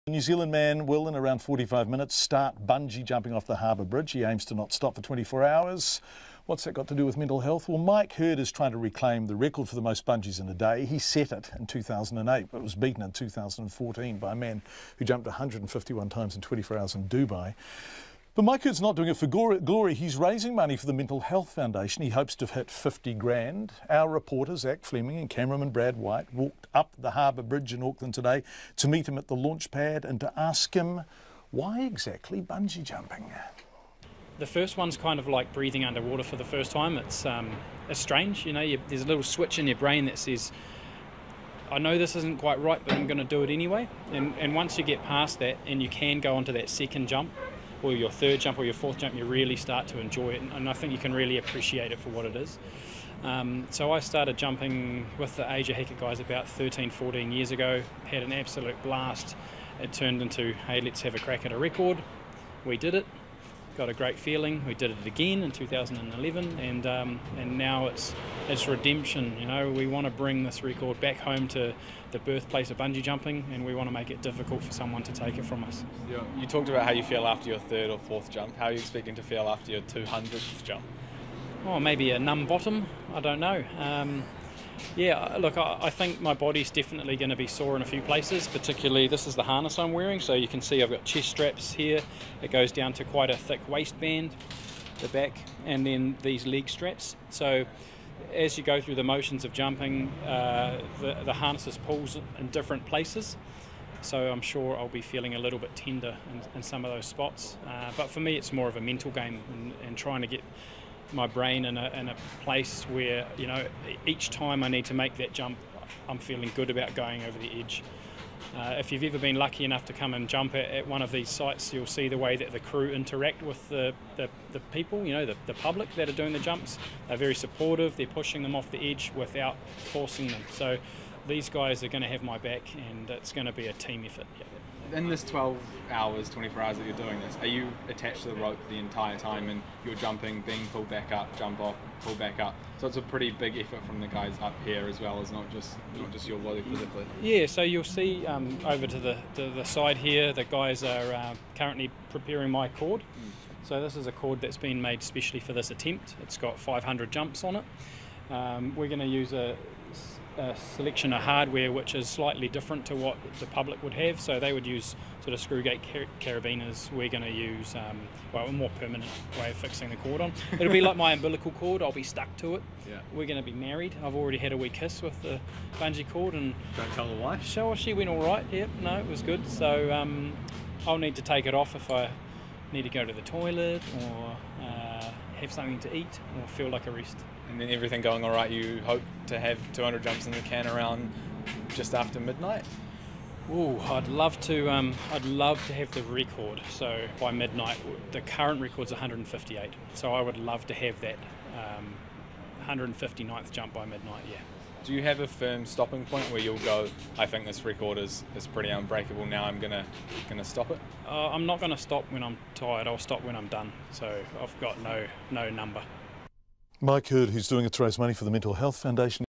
The New Zealand man will, in around 45 minutes, start bungee jumping off the Harbour Bridge. He aims to not stop for 24 hours. What's that got to do with mental health? Well, Mike Hurd is trying to reclaim the record for the most bungees in a day. He set it in 2008, but was beaten in 2014 by a man who jumped 151 times in 24 hours in Dubai. But Mike Hurd's not doing it for glory. He's raising money for the Mental Health Foundation. He hopes to have hit 50 grand. Our reporters, Zach Fleming and cameraman Brad White, walked up the Harbour Bridge in Auckland today to meet him at the launch pad and to ask him why exactly bungee jumping. The first one's kind of like breathing underwater for the first time. It's strange, you know. There's a little switch in your brain that says, I know this isn't quite right, but I'm going to do it anyway. And once you get past that and you can go onto that second jump, or your third jump or your fourth jump, you really start to enjoy it, and I think you can really appreciate it for what it is. So I started jumping with the Asia Hackett guys about 13, 14 years ago, had an absolute blast. It turned into, hey, let's have a crack at a record. We did it, got a great feeling. We did it again in 2011, and now it's redemption. You know, we want to bring this record back home to the birthplace of bungee jumping, and we want to make it difficult for someone to take it from us. Yeah. You talked about how you feel after your third or fourth jump. How are you expecting to feel after your 200th jump? Oh, maybe a numb bottom. I don't know. Yeah, look, I think my body's definitely going to be sore in a few places, particularly this is the harness I'm wearing, so you can see I've got chest straps here. It goes down to quite a thick waistband, the back, and then these leg straps. So as you go through the motions of jumping, the harnesses pulls in different places. So I'm sure I'll be feeling a little bit tender in some of those spots. But for me, it's more of a mental game and trying to get my brain in a place where, you know, each time I need to make that jump, I'm feeling good about going over the edge. If you've ever been lucky enough to come and jump at one of these sites, you'll see the way that the crew interact with the people, you know, the public that are doing the jumps. They're very supportive, they're pushing them off the edge without forcing them. So these guys are going to have my back, and it's going to be a team effort. Yeah. In this 12 hours, 24 hours that you're doing this, are you attached to the rope the entire time and you're jumping, being pulled back up, jump off, pull back up? So it's a pretty big effort from the guys up here as well as not just your body physically. Yeah, so you'll see over to the side here, the guys are currently preparing my cord. So this is a cord that's been made specially for this attempt. It's got 500 jumps on it. We're going to use a selection of hardware which is slightly different to what the public would have. So they would use sort of screw gate carabiners. We're going to use a more permanent way of fixing the cord on. It'll be like my umbilical cord. I'll be stuck to it. Yeah. We're going to be married. I've already had a wee kiss with the bungee cord, and don't tell the wife. So she went all right. Yep, no, it was good. So I'll need to take it off if I need to go to the toilet or have something to eat or feel like a rest. And then everything going all right, you hope to have 200 jumps in the can around just after midnight? Ooh, I'd love to have the record. So by midnight, the current record's 158. So I would love to have that 159th jump by midnight. Yeah. Do you have a firm stopping point where you'll go, I think this record is pretty unbreakable now, I'm gonna stop it? I'm not gonna stop when I'm tired. I'll stop when I'm done. So I've got no number. Mike Hurd, who's doing it to raise money for the Mental Health Foundation.